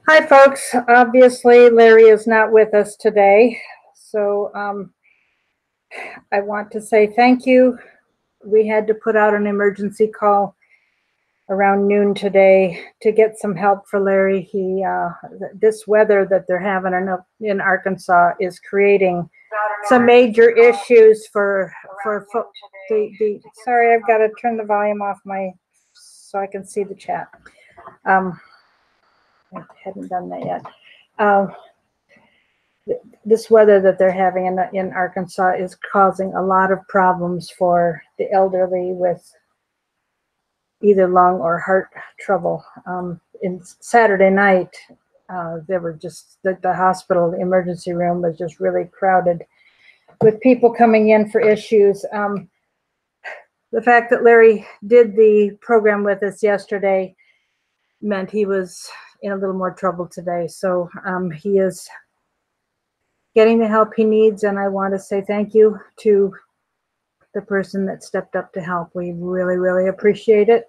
Hi, folks. Obviously, Larry is not with us today, so I want to say thank you. We had to put out an emergency call around noon today to get some help for Larry. This weather that they're having in Arkansas is creating some major issues for Sorry, I've got to turn the volume off so I can see the chat. I hadn't done that yet. This weather that they're having in Arkansas is causing a lot of problems for the elderly with either lung or heart trouble. In Saturday night, there were just the hospital, the emergency room was just really crowded with people coming in for issues. The fact that Larry did the program with us yesterday meant he was in a little more trouble today. So he is getting the help he needs, and I want to say thank you to the person that stepped up to help. We really, really appreciate it.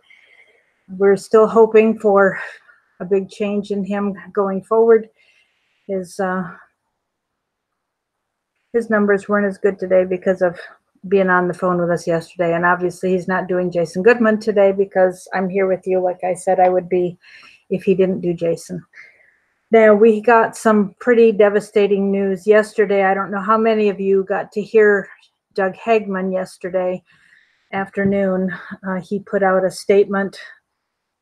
We're still hoping for a big change in him going forward. His numbers weren't as good today because of being on the phone with us yesterday, and obviously he's not doing Jason Goodman today because I'm here with you like I said I would be if he didn't do Jason. Now, we got some pretty devastating news yesterday. I don't know how many of you got to hear Doug Hagman yesterday afternoon. He put out a statement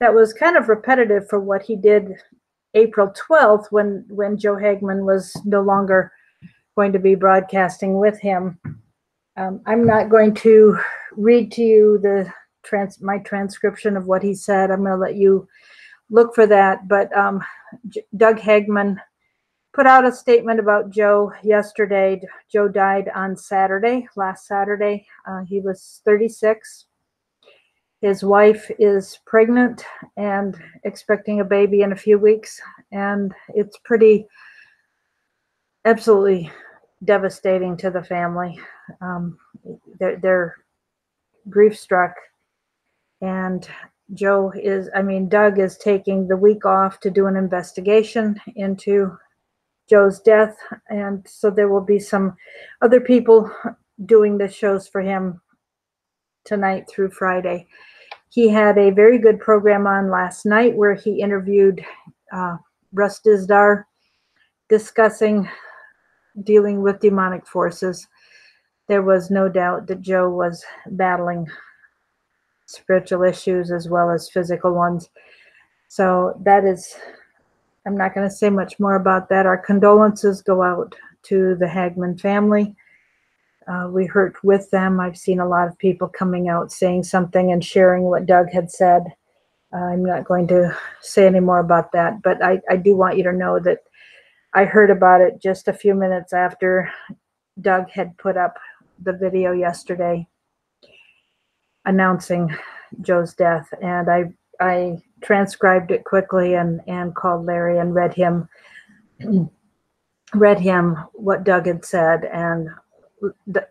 that was kind of repetitive for what he did April 12th when Joe Hagman was no longer going to be broadcasting with him. I'm not going to read to you my transcription of what he said. I'm going to let you look for that. But Doug Hagman put out a statement about Joe yesterday. Joe died on last Saturday. He was 36. His wife is pregnant and expecting a baby in a few weeks. And it's absolutely devastating to the family. They're grief struck. And Doug is taking the week off to do an investigation into Joe's death. And so there will be some other people doing the shows for him tonight through Friday. He had a very good program on last night where he interviewed Russ Dizdar discussing dealing with demonic forces. There was no doubt that Joe was battling spiritual issues as well as physical ones. So I'm not going to say much more about that. Our condolences go out to the Hagman family. We hurt with them. I've seen a lot of people coming out saying something and sharing what Doug had said. I'm not going to say any more about that, but I do want you to know that I heard about it just a few minutes after Doug had put up the video yesterday announcing Joe's death, and I transcribed it quickly and called Larry and read him what Doug had said, and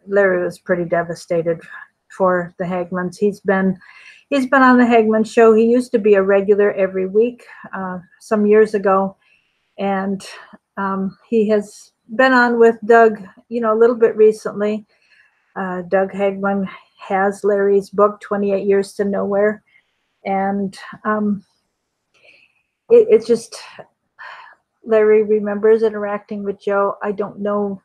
Larry was pretty devastated for the Hagmans. He's been on the Hagman show. He used to be a regular every week some years ago, and he has been on with Doug, a little bit recently. Doug Hagman has Larry's book, 28 Years to Nowhere. And it's just, Larry remembers interacting with Joe. I don't know,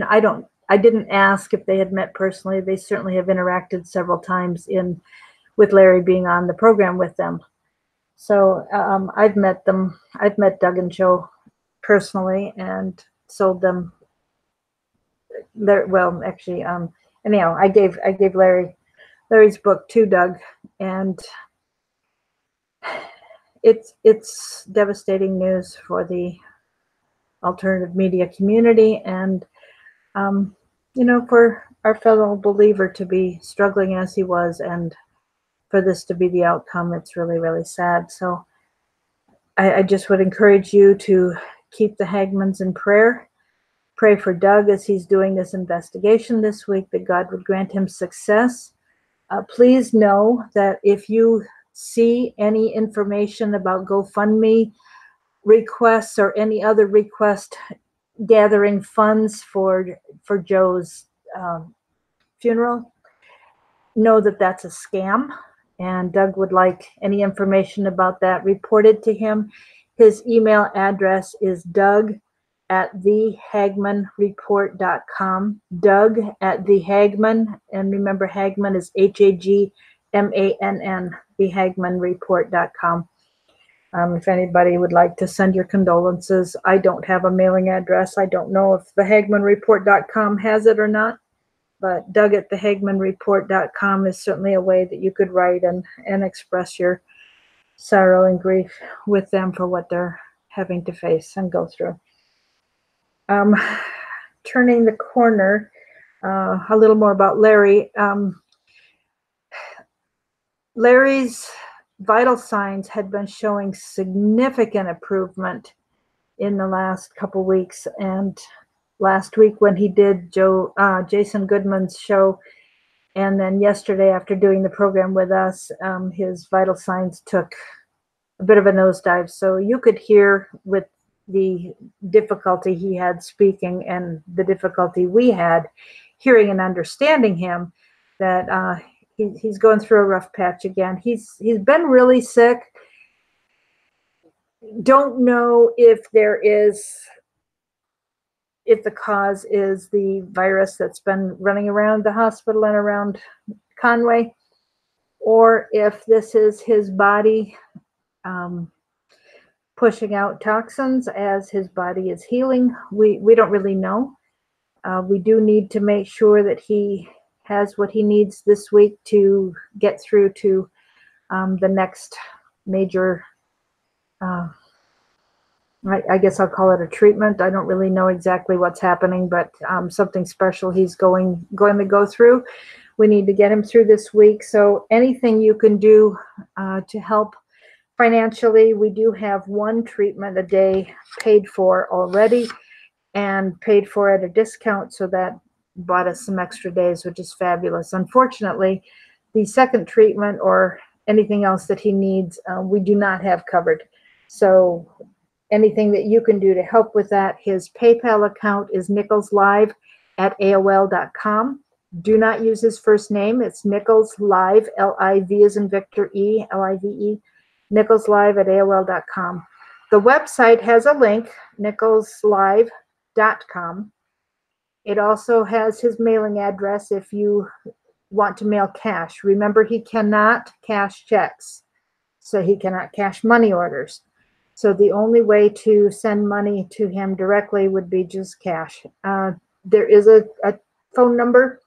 I didn't ask if they had met personally. They certainly have interacted several times with Larry being on the program with them. So I've met them. I've met Doug and Joe personally and sold them anyhow, I gave Larry's book to Doug, and it's devastating news for the alternative media community, and for our fellow believer to be struggling as he was, and for this to be the outcome, it's really, really sad. So I just would encourage you to keep the Hagmans in prayer. Pray for Doug as he's doing this investigation this week, that God would grant him success. Please know that if you see any information about GoFundMe, requests or any other request gathering funds for Joe's funeral, know that that's a scam, and Doug would like any information about that reported to him. His email address is doug@thehagmanreport.com. Doug@thehagman, and remember Hagman is Hagmann, thehagmanreport.com. If anybody would like to send your condolences, I don't have a mailing address. I don't know if the hagmanreport.com has it or not, but doug@thehagmanreport.com is certainly a way that you could write and express your sorrow and grief with them for what they're having to face and go through. Turning the corner, a little more about Larry. Larry's vital signs had been showing significant improvement in the last couple weeks, and last week when he did Jason Goodman's show, and then yesterday after doing the program with us, his vital signs took a bit of a nosedive. So you could hear with the difficulty he had speaking and the difficulty we had hearing and understanding him that he's going through a rough patch again. He's been really sick. Don't know if the cause is the virus that's been running around the hospital and around Conway, or if this is his body pushing out toxins as his body is healing. We don't really know. We do need to make sure that he has what he needs this week to get through to the next major, I guess I'll call it a treatment. I don't really know exactly what's happening, but something special he's going to go through. We need to get him through this week. So anything you can do to help financially, we do have one treatment a day paid for already and paid for at a discount. So that bought us some extra days, which is fabulous. Unfortunately, the second treatment or anything else that he needs, we do not have covered. So anything that you can do to help with that, his PayPal account is nicholslive@aol.com. Do not use his first name. It's Nichols Live, L-I-V as in Victor E, L-I-V-E, nicholslive@aol.com. The website has a link, nicholslive.com. It also has his mailing address if you want to mail cash. Remember, he cannot cash checks, so he cannot cash money orders. So the only way to send money to him directly would be just cash. There is a phone number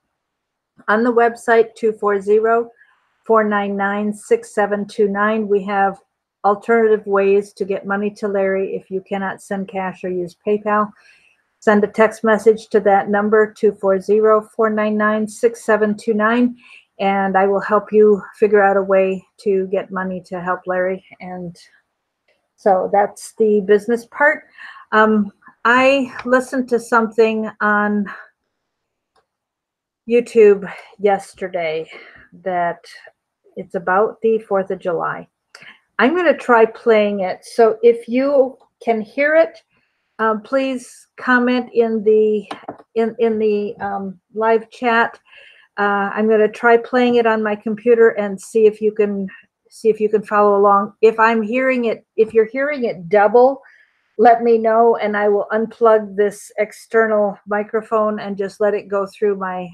on the website, 240-499-6729. We have alternative ways to get money to Larry if you cannot send cash or use PayPal. Send a text message to that number, 240-499-6729, and I will help you figure out a way to get money to help Larry. And so that's the business part. I listened to something on YouTube yesterday that it's about the 4th of July. I'm going to try playing it. So if you can hear it, please comment in the live chat. I'm going to try playing it on my computer and see if you can follow along. If you're hearing it double, let me know, and I will unplug this external microphone and just let it go through my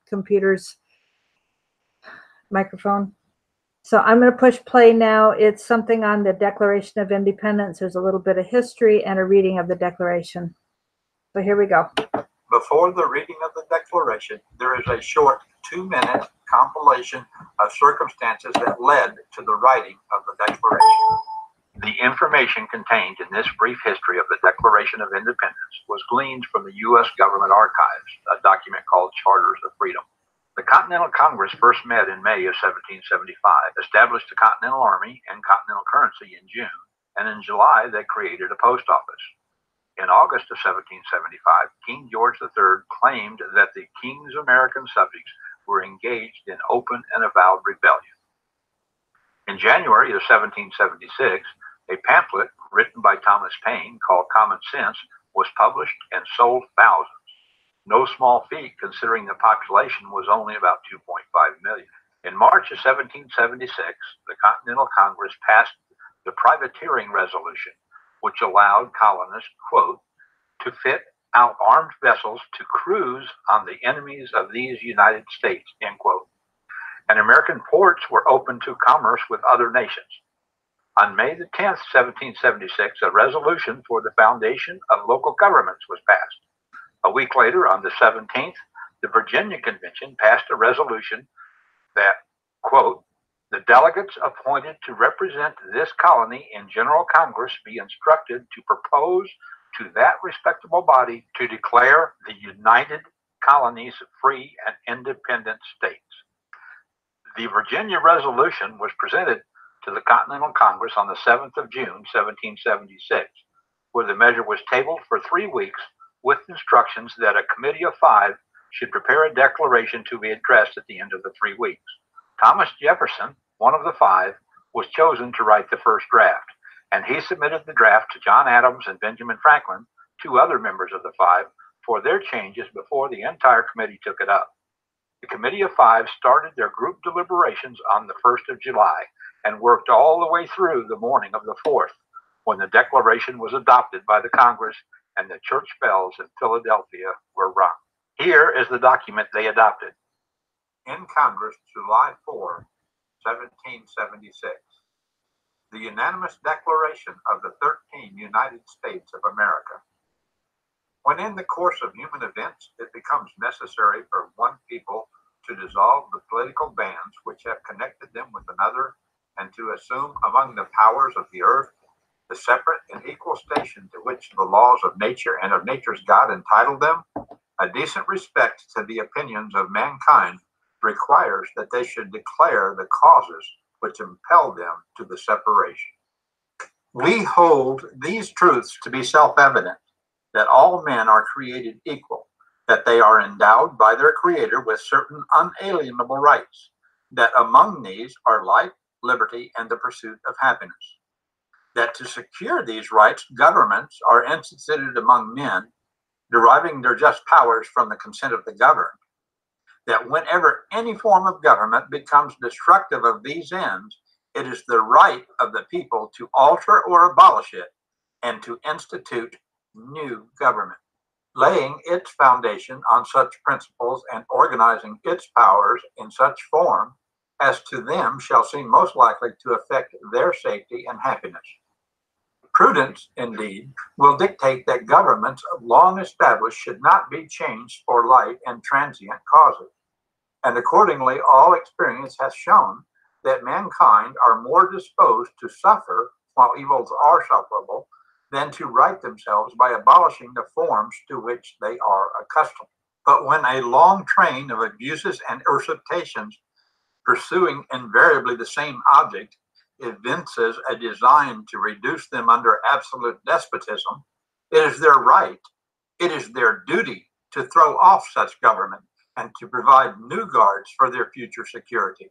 computer's microphone. So I'm going to push play now. It's something on the Declaration of Independence. There's a little bit of history and a reading of the Declaration. So here we go. Before the reading of the Declaration, there is a short 2-minute compilation of circumstances that led to the writing of the Declaration. The information contained in this brief history of the Declaration of Independence was gleaned from the U.S. Government Archives, a document called Charters of Freedom. The Continental Congress first met in May of 1775, established the Continental Army and Continental currency in June, and in July they created a post office. In August of 1775, King George III claimed that the King's American subjects were engaged in open and avowed rebellion. In January of 1776, A pamphlet written by Thomas Paine called Common Sense was published and sold thousands. No small feat considering the population was only about 2.5 million. In March of 1776, the Continental Congress passed the Privateering Resolution, which allowed colonists, quote, to fit out armed vessels to cruise on the enemies of these United States, end quote. And American ports were open to commerce with other nations. On May the 10th, 1776, a resolution for the foundation of local governments was passed. A week later, on the 17th, the Virginia Convention passed a resolution that, quote, the delegates appointed to represent this colony in General Congress be instructed to propose to that respectable body to declare the United Colonies free and independent states. The Virginia Resolution was presented to the Continental Congress on the 7th of June, 1776, where the measure was tabled for 3 weeks with instructions that a committee of 5 should prepare a declaration to be addressed at the end of the 3 weeks. Thomas Jefferson, one of the 5, was chosen to write the first draft, and he submitted the draft to John Adams and Benjamin Franklin, 2 other members of the 5, for their changes before the entire committee took it up. The Committee of 5 started their group deliberations on the 1st of July and worked all the way through the morning of the 4th, when the Declaration was adopted by the Congress and the church bells in Philadelphia were rung. Here is the document they adopted. In Congress, July 4, 1776. The unanimous declaration of the 13 United States of America. When in the course of human events it becomes necessary for one people to dissolve the political bands which have connected them with another, and to assume among the powers of the earth the separate and equal station to which the laws of nature and of nature's God entitled them, a decent respect to the opinions of mankind requires that they should declare the causes which impel them to the separation. We hold these truths to be self-evident, that all men are created equal, that they are endowed by their Creator with certain unalienable rights, that among these are life, liberty, and the pursuit of happiness, that to secure these rights, governments are instituted among men, deriving their just powers from the consent of the governed, that whenever any form of government becomes destructive of these ends, it is the right of the people to alter or abolish it and to institute new government, laying its foundation on such principles and organizing its powers in such form as to them shall seem most likely to affect their safety and happiness. Prudence, indeed, will dictate that governments long established should not be changed for light and transient causes. And accordingly, all experience has shown that mankind are more disposed to suffer while evils are sufferable than to right themselves by abolishing the forms to which they are accustomed. But when a long train of abuses and usurpations, pursuing invariably the same object, evinces a design to reduce them under absolute despotism, it is their right, it is their duty to throw off such government and to provide new guards for their future security.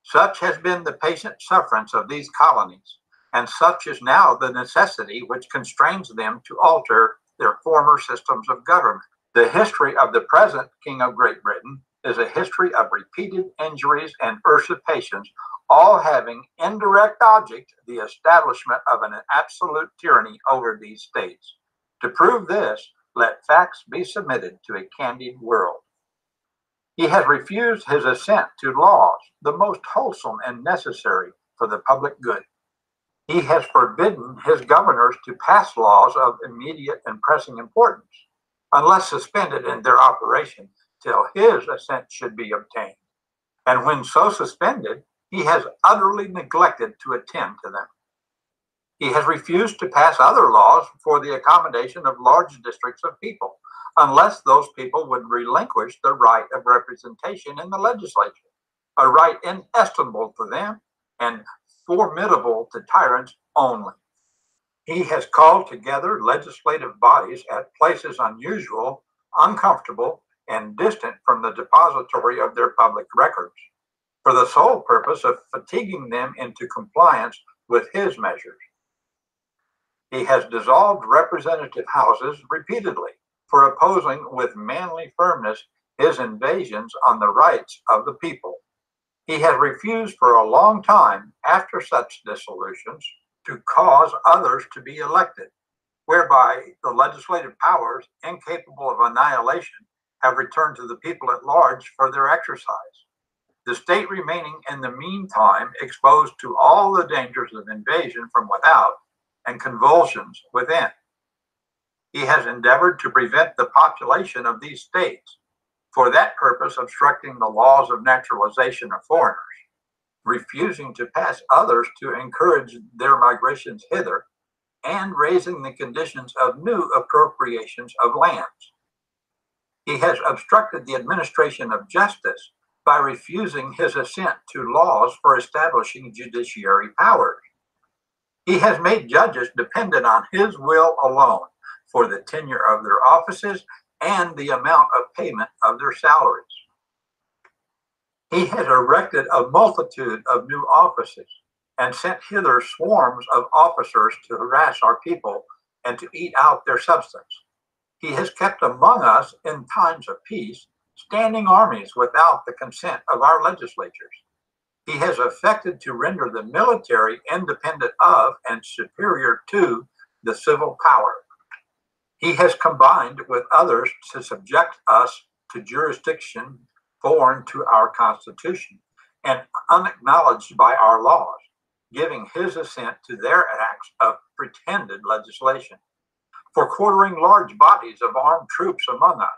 Such has been the patient sufferance of these colonies, and such is now the necessity which constrains them to alter their former systems of government. The history of the present King of Great Britain is a history of repeated injuries and usurpations, all having indirect object the establishment of an absolute tyranny over these states. To prove this, let facts be submitted to a candid world. He has refused his assent to laws, the most wholesome and necessary for the public good. He has forbidden his governors to pass laws of immediate and pressing importance, unless suspended in their operation till his assent should be obtained. And when so suspended, he has utterly neglected to attend to them. He has refused to pass other laws for the accommodation of large districts of people, unless those people would relinquish the right of representation in the legislature, a right inestimable to them and formidable to tyrants only. He has called together legislative bodies at places unusual, uncomfortable, and distant from the depository of their public records, for the sole purpose of fatiguing them into compliance with his measures. He has dissolved representative houses repeatedly for opposing with manly firmness his invasions on the rights of the people. He has refused for a long time after such dissolutions to cause others to be elected, whereby the legislative powers, incapable of annihilation, have returned to the people at large for their exercise. The state remaining in the meantime exposed to all the dangers of invasion from without and convulsions within. He has endeavored to prevent the population of these states, for that purpose obstructing the laws of naturalization of foreigners, refusing to pass others to encourage their migrations hither, and raising the conditions of new appropriations of lands. He has obstructed the administration of justice by refusing his assent to laws for establishing judiciary powers. He has made judges dependent on his will alone for the tenure of their offices and the amount of payment of their salaries. He has erected a multitude of new offices and sent hither swarms of officers to harass our people and to eat out their substance. He has kept among us in times of peace standing armies without the consent of our legislatures. He has affected to render the military independent of and superior to the civil power. He has combined with others to subject us to jurisdiction foreign to our Constitution and unacknowledged by our laws, giving his assent to their acts of pretended legislation, for quartering large bodies of armed troops among us,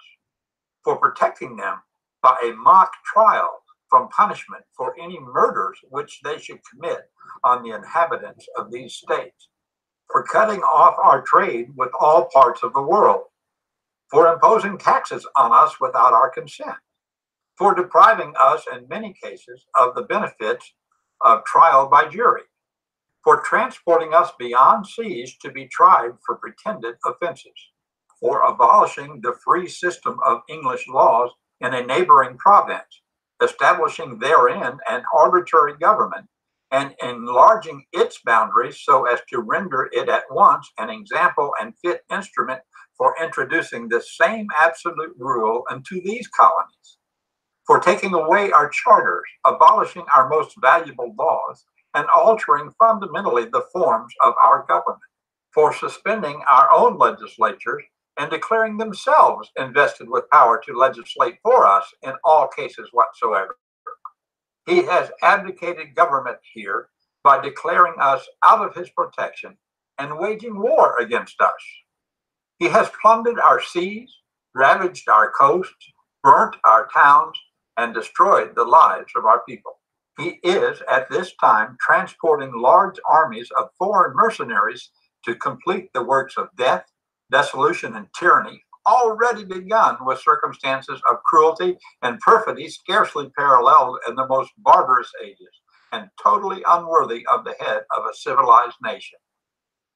for protecting them by a mock trial from punishment for any murders which they should commit on the inhabitants of these states, for cutting off our trade with all parts of the world, for imposing taxes on us without our consent, for depriving us in many cases of the benefits of trial by jury, for transporting us beyond seas to be tried for pretended offenses, for abolishing the free system of English laws in a neighboring province, establishing therein an arbitrary government, and enlarging its boundaries so as to render it at once an example and fit instrument for introducing the same absolute rule into these colonies, for taking away our charters, abolishing our most valuable laws, and altering fundamentally the forms of our government, for suspending our own legislatures and declaring themselves invested with power to legislate for us in all cases whatsoever. He has abdicated government here by declaring us out of his protection and waging war against us. He has plundered our seas, ravaged our coasts, burnt our towns, and destroyed the lives of our people. He is at this time transporting large armies of foreign mercenaries to complete the works of death, dissolution, and tyranny already begun with circumstances of cruelty and perfidy scarcely paralleled in the most barbarous ages and totally unworthy of the head of a civilized nation.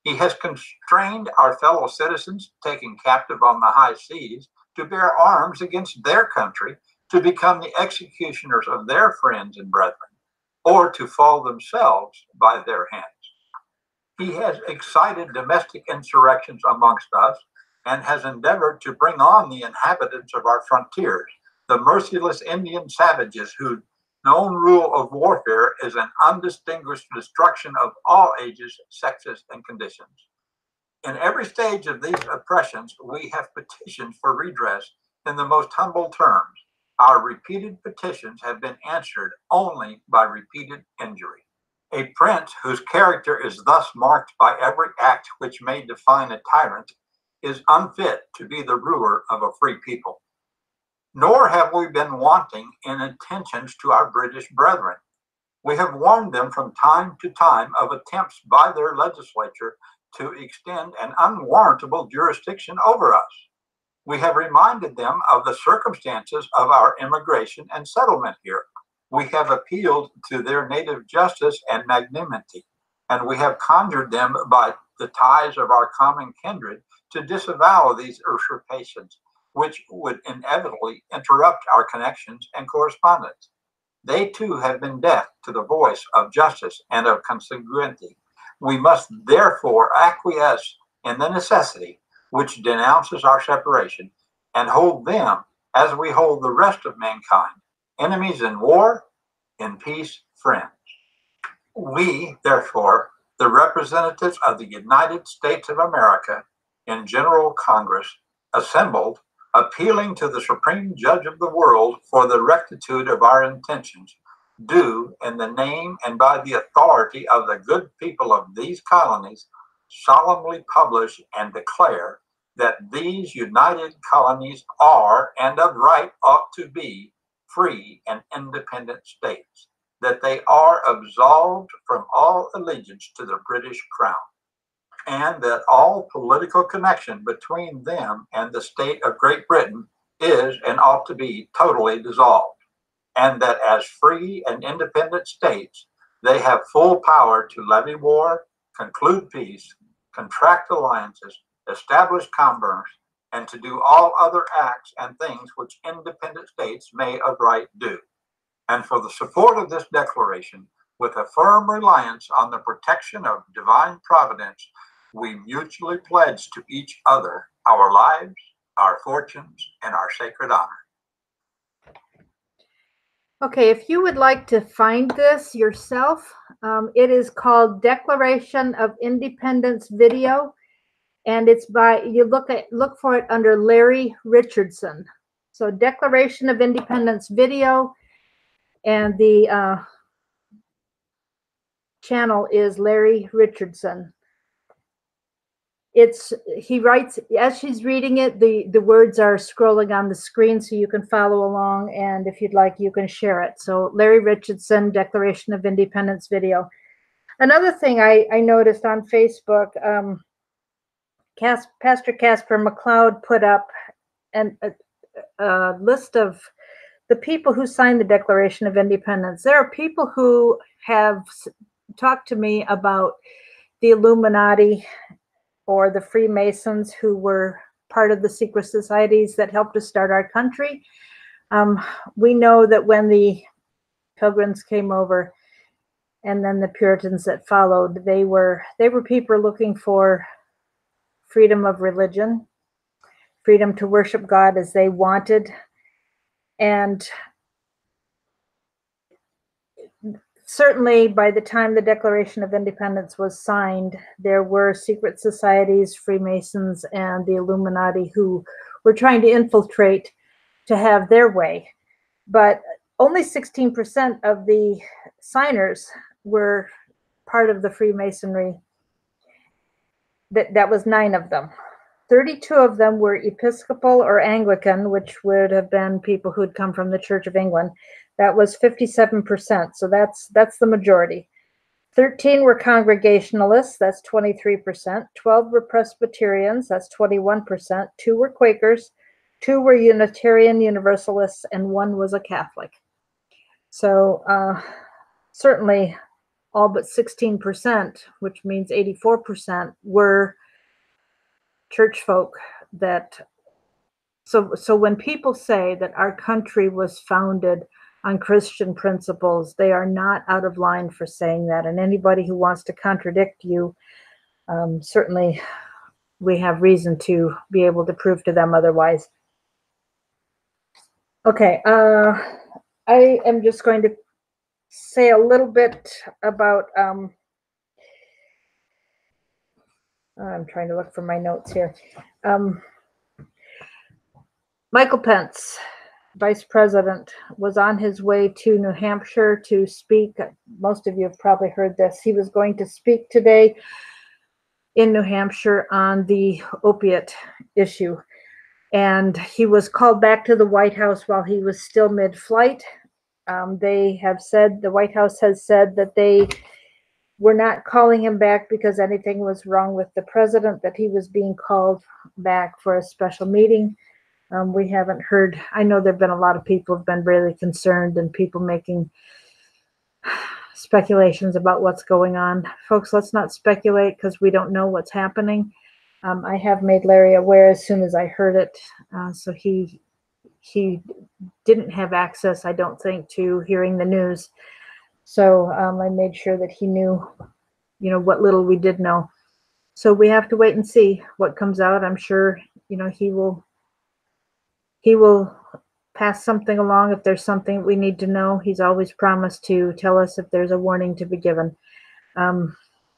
He has constrained our fellow citizens taken captive on the high seas to bear arms against their country, to become the executioners of their friends and brethren, or to fall themselves by their hands. He has excited domestic insurrections amongst us and has endeavored to bring on the inhabitants of our frontiers, the merciless Indian savages whose known rule of warfare is an undistinguished destruction of all ages, sexes, and conditions. In every stage of these oppressions, we have petitioned for redress in the most humble terms. Our repeated petitions have been answered only by repeated injury. A prince whose character is thus marked by every act which may define a tyrant is unfit to be the ruler of a free people. Nor have we been wanting in attentions to our British brethren. We have warned them from time to time of attempts by their legislature to extend an unwarrantable jurisdiction over us. We have reminded them of the circumstances of our immigration and settlement here. We have appealed to their native justice and magnanimity, and we have conjured them by the ties of our common kindred to disavow these usurpations, which would inevitably interrupt our connections and correspondence. They too have been deaf to the voice of justice and of consanguinity. We must therefore acquiesce in the necessity which denounces our separation, and hold them as we hold the rest of mankind, enemies in war, in peace, friends. We, therefore, the representatives of the United States of America in General Congress, assembled, appealing to the Supreme Judge of the world for the rectitude of our intentions, do, in the name and by the authority of the good people of these colonies, solemnly publish and declare that these united colonies are, and of right ought to be, free and independent states, that they are absolved from all allegiance to the British Crown, and that all political connection between them and the state of Great Britain is and ought to be totally dissolved, and that as free and independent states, they have full power to levy war, conclude peace, contract alliances, establish commerce, and to do all other acts and things which independent states may of right do. And for the support of this declaration, with a firm reliance on the protection of divine providence, we mutually pledge to each other our lives, our fortunes, and our sacred honor. Okay, if you would like to find this yourself, it is called Declaration of Independence Video, and it's by, you look for it under Larry Richardson. So Declaration of Independence Video, and the channel is Larry Richardson. He writes, as she's reading it, the words are scrolling on the screen so you can follow along, and if you'd like, you can share it. So Larry Richardson, Declaration of Independence Video. Another thing I noticed on Facebook, Pastor Casper McLeod put up a list of the people who signed the Declaration of Independence. There are people who have talked to me about the Illuminati or the Freemasons, who were part of the secret societies that helped us start our country. We know that when the Pilgrims came over, and then the Puritans that followed, they were people looking for freedom of religion, freedom to worship God as they wanted. And certainly by the time the Declaration of Independence was signed, there were secret societies, Freemasons, and the Illuminati who were trying to infiltrate to have their way. But only 16% of the signers were part of the Freemasonry. That was 9 of them. 32 of them were Episcopal or Anglican, which would have been people who'd come from the Church of England. That was 57%, so that's the majority. 13 were Congregationalists, that's 23%. 12 were Presbyterians, that's 21%. 2 were Quakers, 2 were Unitarian Universalists, and 1 was a Catholic. So certainly all but 16%, which means 84%, were church folk. So when people say that our country was founded on Christian principles, they are not out of line for saying that. And anybody who wants to contradict you, certainly we have reason to be able to prove to them otherwise. Okay, I am just going to say a little bit about, I'm trying to look for my notes here. Michael Pence, Vice President, was on his way to New Hampshire to speak. Most of you have probably heard this. He was going to speak today in New Hampshire on the opiate issue. And he was called back to the White House while he was still mid-flight. They have said, the White House has said that they were not calling him back because anything was wrong with the president, that he was being called back for a special meeting. We haven't heard. I know there have been a lot of people have been really concerned, and people making speculations about what's going on. Folks, let's not speculate because we don't know what's happening. I have made Larry aware as soon as I heard it. So he didn't have access, I don't think, to hearing the news. So I made sure that he knew, what little we did know. So we have to wait and see what comes out. I'm sure, he will pass something along if there's something we need to know. He's always promised to tell us if there's a warning to be given.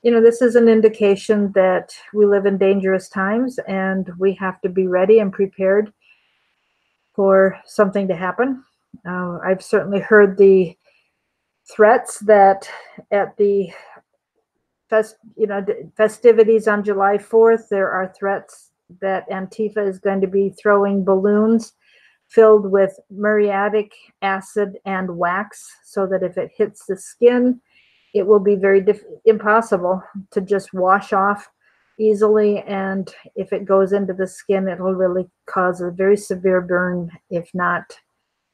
This is an indication that we live in dangerous times and we have to be ready and prepared for something to happen. I've certainly heard the threats that at the festivities on July 4th, there are threats that Antifa is going to be throwing balloons filled with muriatic acid and wax, so that if it hits the skin, it will be very impossible to just wash off easily. And if it goes into the skin, it will really cause a very severe burn, if not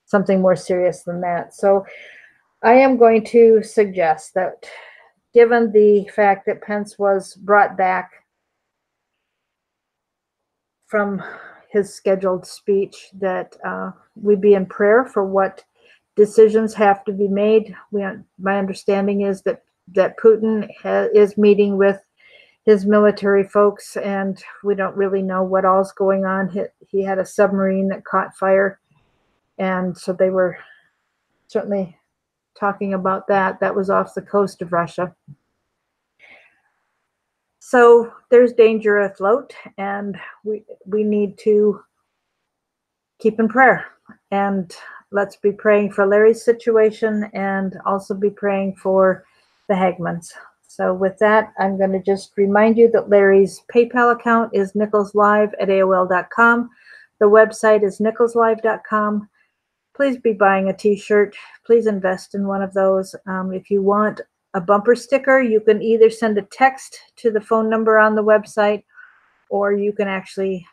something more serious than that. So I am going to suggest that, given the fact that Pence was brought back from his scheduled speech, that we be in prayer for what decisions have to be made. My understanding is that Putin is meeting with his military folks, and we don't really know what all's going on. He had a submarine that caught fire, and so they were certainly talking about that. That was off the coast of Russia. So there's danger afloat, and we need to keep in prayer. And let's be praying for Larry's situation and also be praying for the Hagmanns. So with that, I'm going to just remind you that Larry's PayPal account is nicholslive@aol.com. The website is nicholslive.com. Please be buying a t-shirt. Please invest in one of those. If you want a bumper sticker, you can either send a text to the phone number on the website, or you can actually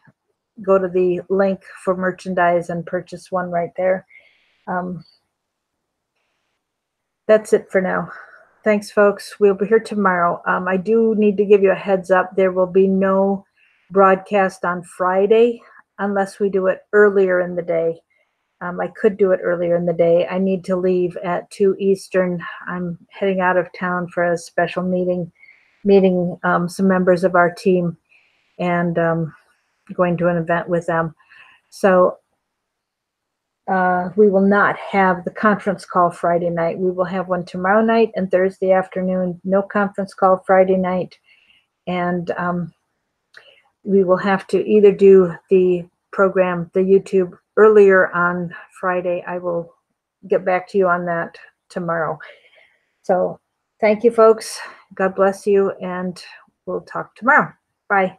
go to the link for merchandise and purchase one right there. That's it for now. Thanks, folks. We'll be here tomorrow. I do need to give you a heads up. There will be no broadcast on Friday unless we do it earlier in the day. I could do it earlier in the day. I need to leave at 2 Eastern. I'm heading out of town for a special meeting some members of our team, and going to an event with them. So we will not have the conference call Friday night. We will have one tomorrow night and Thursday afternoon. No conference call Friday night. And we will have to either do the program, the YouTube, earlier on Friday. I will get back to you on that tomorrow. So thank you, folks. God bless you, and we'll talk tomorrow. Bye.